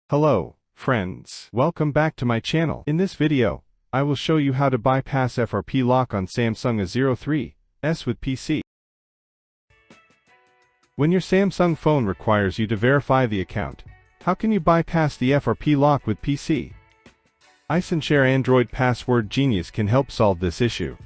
Hello, friends. Welcome back to my channel. In this video, I will show you how to bypass FRP lock on Samsung A03s with PC. When your Samsung phone requires you to verify the account, how can you bypass the FRP lock with PC? iSunshare Android Password Genius can help solve this issue.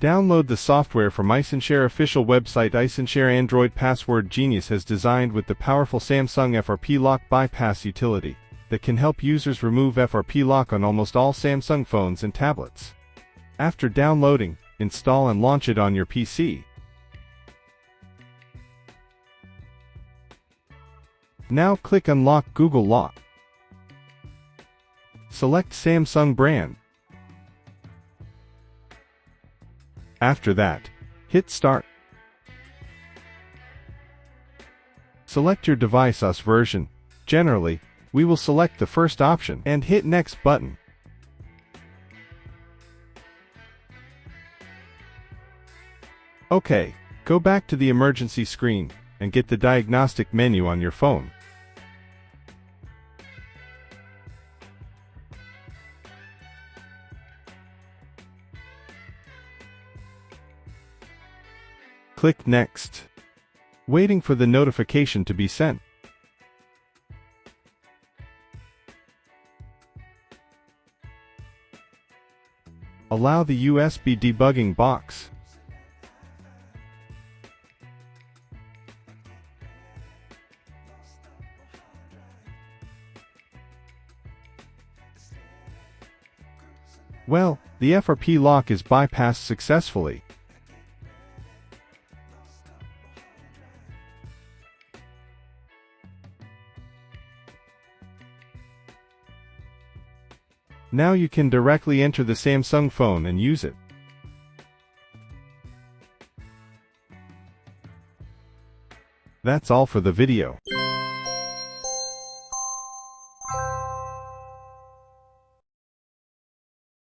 Download the software from iSunshare official website. iSunshare Android Password Genius has designed with the powerful Samsung FRP lock bypass utility that can help users remove FRP lock on almost all Samsung phones and tablets. After downloading, install and launch it on your PC. Now click Unlock Google Lock. Select Samsung brand. After that, hit Start. Select your device OS version. Generally, we will select the first option and hit Next button. OK, go back to the emergency screen and get the diagnostic menu on your phone. Click Next, waiting for the notification to be sent. Allow the USB debugging box. Well, the FRP lock is bypassed successfully. Now you can directly enter the Samsung phone and use it. That's all for the video.